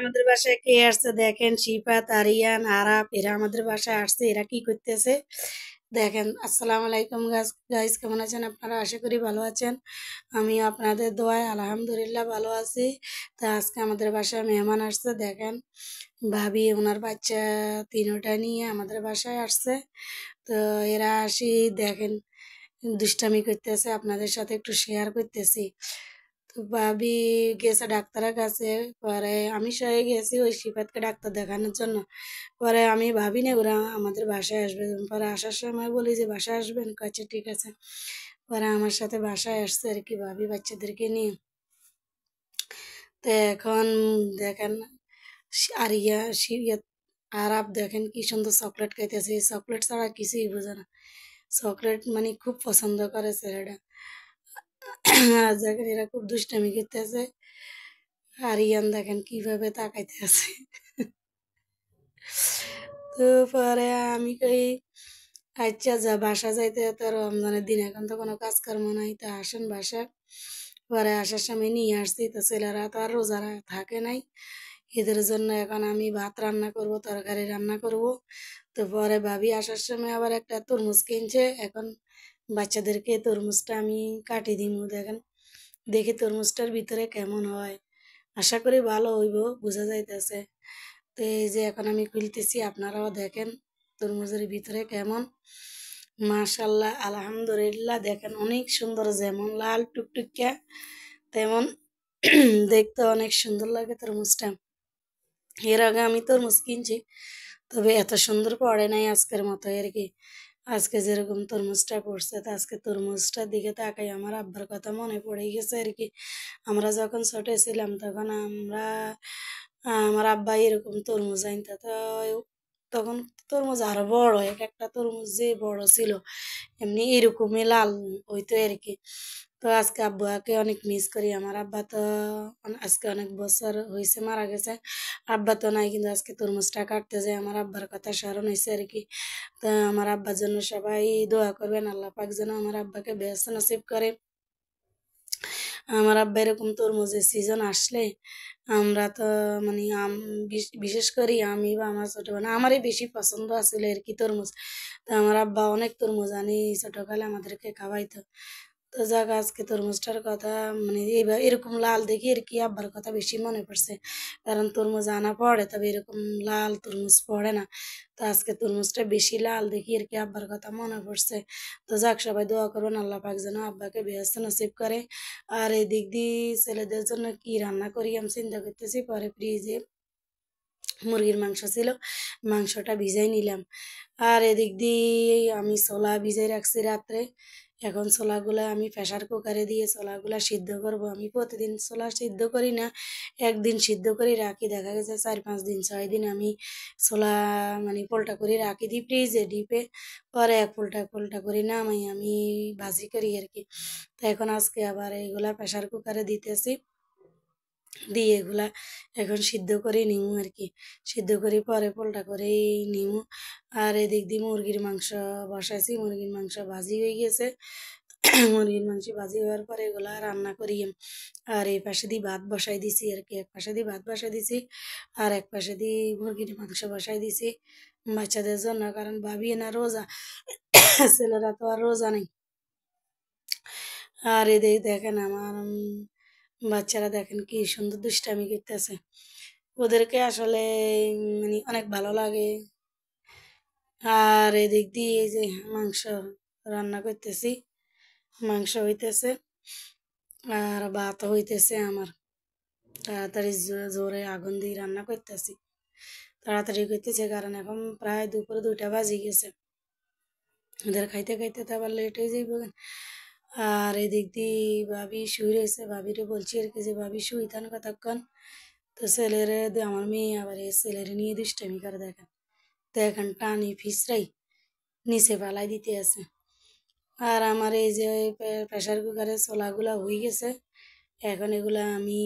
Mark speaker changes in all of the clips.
Speaker 1: আমাদের বাসায় কে আসছে দেখেন, শিফাত, আরিয়ান, আরাপ, এরা আমাদের বাসায় আসছে। এরা কি করতেছে দেখেন। আসসালামু আলাইকুম গাইস, কেমন আছেন আপনারা? আশা করি ভালো আছেন। আমি আপনাদের দোয়ায় আলহামদুলিল্লাহ ভালো আছি। তা আজকে আমাদের বাসায় মেহমান আসছে দেখেন। ভাবি ওনার বাচ্চা তিনোটা নিয়ে আমাদের বাসায় আসছে। তো এরা আসি দেখেন দুষ্টামি করতেছে, আপনাদের সাথে একটু শেয়ার করতেছি। তো ভাবি গেছে ডাক্তারের কাছে, পরে আমি সঙ্গে গেছি ওই শিফাতকে ডাক্তার দেখানোর জন্য। পরে আমি ভাবি না ওরা আমাদের বাসায় আসবে, পরে আসার সময় বলি যে বাসায় আসবেন, কাছে ঠিক আছে। পরে আমার সাথে বাসায় আসছে আর কি ভাবি বাচ্চাদেরকে নিয়ে। তো এখন দেখেন আরিয়া শিরিয়া আরাপ দেখেন কি সুন্দর চকলেট খাইতেছে। এই চকলেট ছাড়া কিছুই বোঝে না। চকলেট মানে খুব পছন্দ করে ছেলেটা। আর দেখেন এরা খুব দুষ্টামি করতেছে। আরিয়ান দেখেন কিভাবে তাকাইতে আছে। তো পরে আমি কই আচ্ছা যা বাসা যাইতে তো রমজানের দিন, এখন তো কোনো কাজকর্ম নাই, তো আসেন বাসায়। পরে আসার সময় নিয়ে আসছি, তো ছেলেরা তো আর রোজা থাকে নাই। এদের জন্য এখন আমি ভাত রান্না করব, তরকারি রান্না করব। তো পরে ভাবি আসার সময় আবার একটা তরমুজ কিনছে। এখন বাচ্চাদেরকে তরমুজটা আমি কাটি দিমু দেখেন, দেখি তরমুজটার ভিতরে কেমন হয়। আশা করি ভালো হইব, বোঝা যাইতেছে। তো এই যে এখন আমি খুলতেছি, আপনারাও দেখেন তরমুজের ভিতরে কেমন। মাশাল্লাহ আলহামদুলিল্লাহ দেখেন অনেক সুন্দর, যেমন লাল টুকটুকিয়া তেমন দেখতে অনেক সুন্দর লাগে তরমুজটা। এর আগে আমি তরমুজ কিনছি, তবে এত সুন্দর পড়ে নাই আজকের মতো আর কি। আজকে যেরকম তরমুজটা পড়ছে, তো আজকে তরমুজটার দিকে তাকাই আমার আব্বার কথা মনে পড়ে গেছে আর কি। আমরা যখন ছোট ছিলাম তখন আমার আব্বা এরকম তরমুজ আনতো। তো তখন তরমুজ আরো বড়, এক একটা তরমুজ যে বড় ছিল এমনি এরকমই লাল হইতো আর কি। তো আজকে আব্বাকে অনেক মিস করি। আমার আব্বা তো আজকে অনেক বছর হয়েছে মারা গেছে। আব্বা তো নাই, কিন্তু আজকে তরমুজটা কাটতে যায় আমার আব্বার কথা স্মরণ হয়েছে আর কি। তো আমার আব্বার জন্য সবাই দোয়া করবেন, আল্লাহ পাক যেন আমার আব্বাকে বেহেশত নসিব করে। আমার আব্বা এরকম তরমুজের সিজন আসলে আমরা তো মানে বিশেষ করে আমি বা আমার ছোট বোন, আমারই বেশি পছন্দ আসলে আর কি তরমুজ। তো আমার আব্বা অনেক তরমুজ আনি ছোটকালে আমাদেরকে খাওয়াইতো। তো যাক আজকে তরমুজটার কথা মানে এইবার এরকম লাল দেখি আর কি আব্বার কথা বেশি মনে পড়ছে। কারণ তরমুজ আনা পড়ে, তবে এরকম লাল তরমুজ পড়ে না। তো আজকে তরমুজটা বেশি লাল দেখি আর কি আব্বার কথা মনে পড়ছে। তো যাক সবাই দোয়া করবেন, আল্লাহ পাক যেন আব্বাকে বেহেশত নসিব করে। আর এদিক দিয়ে ছেলেদের জন্য কি রান্না করি আমি চিন্তা করতেছি। পরে ফ্রিজে মুরগির মাংস ছিল, মাংসটা ভিজাই নিলাম। আর এদিক দিয়ে আমি ছোলা ভিজাই রাখছি রাত্রে। এখন ছোলাগুলা আমি প্রেসার কুকারে দিয়ে ছোলাগুলা সিদ্ধ করব। আমি প্রতিদিন ছোলা সিদ্ধ করি না, একদিন সিদ্ধ করে রাখি। দেখা গেছে 4-5 দিন 6 দিন আমি ছোলা মানে পোল্টা করে রাখি দিই ফ্রিজে ডিপে। পরে এক পোল্টা করে নামাই আমি ভাজি করি আর কি। তো এখন আজকে আবার এইগুলা প্রেসার কুকারে দিতেছি, দিয়ে এগুলা এখন সিদ্ধ করে নিমু আর কি। সিদ্ধ করে পরে পোল্টা করে নিমু। আর এদিক দিয়ে মুরগির মাংস বসাইছি, মুরগির মাংস ভাজি হয়ে গেছে। মুরগির মাংস ভাজি হওয়ার পরে এগুলা রান্না করি। আর এই পাশে দিয়ে ভাত বসাই দিছি আর কি, এক পাশে দিয়ে ভাত বসাই দিছি আর এক পাশে দিয়ে মুরগির মাংস বসাই দিছি বাচ্চাদের জন্য, কারণ ভাবি না রোজা, ছেলেরা তো আর রোজা নেই। আর এদিকে দেখেন আমার বাচ্চারা দেখেন কি সুন্দর দুষ্টামি করতেছে। ওদেরকে আসলে মানে অনেক ভালো লাগে। আর এদিক দিয়ে এই যে মাংস রান্না করতেছি, মাংস হইতেছে আর ভাত হইতেছে আমার। তাড়াতাড়ি জোরে আগুন দিয়ে রান্না করতেছি, তাড়াতাড়ি করতেছে কারণ এখন প্রায় দুপুরে 2টা বাজে গেছে। ওদের খাইতে খাইতে তো আবার লেট হয়ে যাইব। আর এদিক দিয়ে ভাবি শুই রয়েছে, ভাবিরে বলছি আর কি যে ভাবি শুই থান কতক্ষণ। তো ছেলেরে আমার মেয়ে আবার এই ছেলেরে নিয়ে দুষ্টামি করে দেখেন, দেখেন টানি ফিসরাই নিচে পালাই দিতে আছে। আর আমার এই যে প্রেশার কুকারে ছোলাগুলা হয়ে গেছে, এখন এগুলা আমি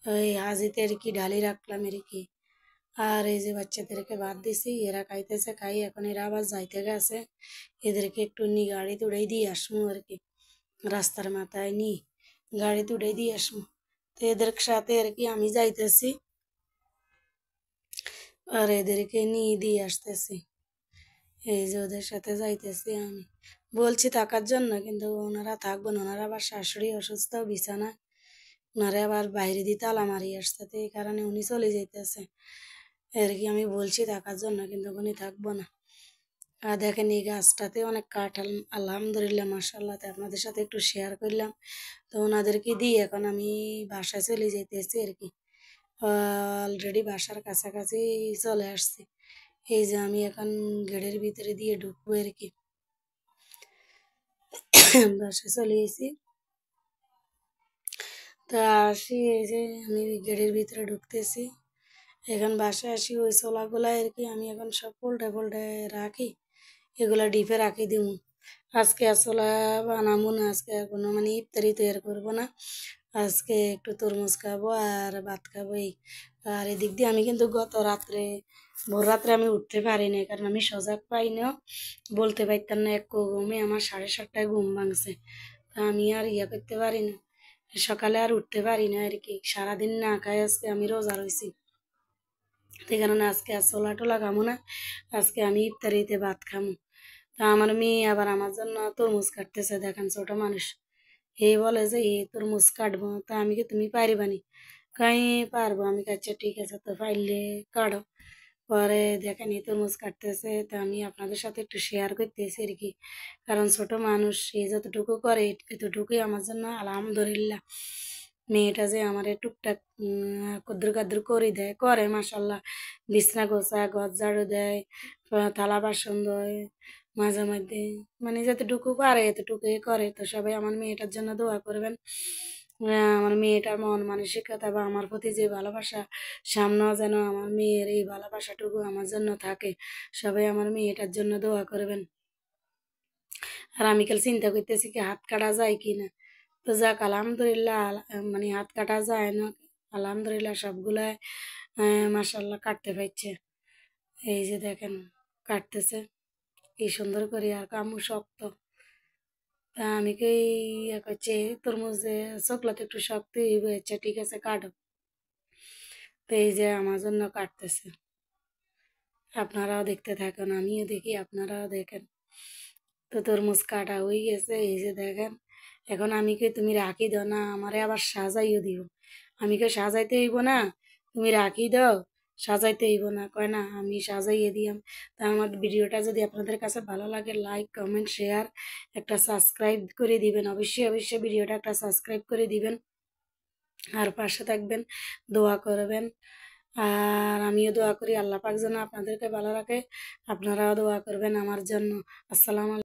Speaker 1: ওই হাজিতে আর কি ঢালি রাখলাম আর কি। আর এই যে বাচ্চাদেরকে ভাত দিছি, এরা খাইতেছে, খাই এখন এরা আবার যাইতে গেছে। এদেরকে একটু নি গাড়িতে উড়াই দিয়ে আসবো আর কি, রাস্তার মাথায় নি গাড়িতে উড়াই দিয়ে আসবো। তো এদের সাথে আর কি আমি যাইতেছি। আর এদেরকে নিয়ে দিয়ে আসতেছি, এই যে ওদের সাথে যাইতেছি আমি। বলছি থাকার জন্য, কিন্তু ওনারা থাকবেন, ওনারা আবার শাশুড়ি অসুস্থ বিছানা, ওনারা আবার বাইরে দিয়ে তালা মারিয়ে আসতে, তো এই কারণে উনি চলে যাইতেছে আর কি। আমি বলছি থাকার জন্য, কিন্তু উনি থাকবো না। আর দেখেন এই গাছটাতে অনেক কাঁঠাল, আলহামদুলিল্লাহ মাশাআল্লাহ। তো আপনাদের সাথে একটু শেয়ার করলাম। তো ওনাদেরকে দিয়ে এখন আমি বাসায় চলে যেতেছি আর কি। অলরেডি বাসার কাছাকাছি চলে আসছি। এই যে আমি এখন গেটের ভিতরে দিয়ে ঢুকবো আর কি। বাসায় চলে গেছি। তা আসি, এই যে আমি গেটের ভিতরে ঢুকতেছি। এখন বাসায় আসি, ওই ছোলাগুলা আর কি আমি এখন সব উল্টে পুল্টে রাখি, এগুলা ডিপে রাখি দিব। আজকে আর ছোলা বানাবো না, আজকে আর কোনো মানে ইফতারি তৈরি করবো না। আজকে একটু তরমুজ খাবো আর ভাত খাবো এই। আর এদিক দিয়ে আমি কিন্তু গত রাত্রে, ভোর রাত্রে আমি উঠতে পারিনি, কারণ আমি সজাগ পাই না, বলতে পারতাম না। এক ঘুমে আমার 7:30টায় ঘুম ভাঙছে। তা আমি আর করতে পারি না, সকালে আর উঠতে পারি না আর কি। সারাদিন না খাই আজকে আমি রোজা রয়েছি, সেই কারণে আজকে আর ছোলা টোলা খামো না। আজকে আমি ইফতারিতে ভাত খামো। তা আমার মেয়ে আবার আমার জন্য তরমুজ কাটতেছে, দেখেন ছোট মানুষ। এই বলে যে এই তরমুজ কাটবো, তা আমি কি তুমি পারিবানি? কাই পারবো। আমি কাছে ঠিক আছে, তো পাইলে কাটো। পরে দেখেন এই তরমুজ কাটতেছে, তা আমি আপনাদের সাথে একটু শেয়ার করতেছি আর কি। কারণ ছোট মানুষ, সে যতটুকু করে এতটুকুই আমার জন্য আলহামদুলিল্লাহ। মেয়েটা যে আমার টুকটাক কদ্দুর কাদ্দুর করে দেয়, করে মাসাল্লাহ। বিছনা গোছা, ঘর ঝাড়ু দেয়, থালা বাসন দেয় মাঝে মধ্যে, মানে যতটুকু পারে এতটুকুই করে। তো সবাই আমার মেয়েটার জন্য দোয়া করবেন। আমার মেয়েটার মন মানসিকতা বা আমার প্রতি যে ভালোবাসা, সামনেও যেন আমার মেয়ের এই ভালোবাসাটুকু আমার জন্য থাকে। সবাই আমার মেয়েটার জন্য দোয়া করবেন। আর আমি কাল চিন্তা করতেছি কি হাত কাটা যায় কি না। তো যাক আলহামদুলিল্লাহ, মানে হাত কাটা যায় না, আলহামদুলিল্লাহ সবগুলাই মাসাল্লাহ কাটতে পারছে। এই যে দেখেন কাটতেছে কি সুন্দর করে, আর কামু শক্ত। তা আমি কি করছি, তরমুজে চকলেট একটু শক্তই হয়েছে, ঠিক আছে কাটো। তো এই যে আমার জন্য কাটতেছে, আপনারাও দেখতে থাকেন, আমিও দেখি আপনারাও দেখেন। তো তরমুজ কাটা হয়ে গেছে, এই যে দেখেন। এখন আমি কি তুমি রাখি দাও না, আমারে আবার সাজাইও দিব। আমি কে সাজাইতে হইব না, তুমি রাখি দাও, সাজাইতে হইব না, কয় না আমি সাজাইয়ে দিয়াম। তা আমার ভিডিওটা যদি আপনাদের কাছে ভালো লাগে, লাইক কমেন্ট শেয়ার একটা সাবস্ক্রাইব করে দিবেন। অবশ্যই অবশ্যই ভিডিওটা একটা সাবস্ক্রাইব করে দিবেন, আর পাশে থাকবেন, দোয়া করবেন। আর আমিও দোয়া করি আল্লাহ পাক যেন আপনাদেরকে ভালো রাখে, আপনারাও দোয়া করবেন আমার জন্য। আসসালামু আলাইকুম।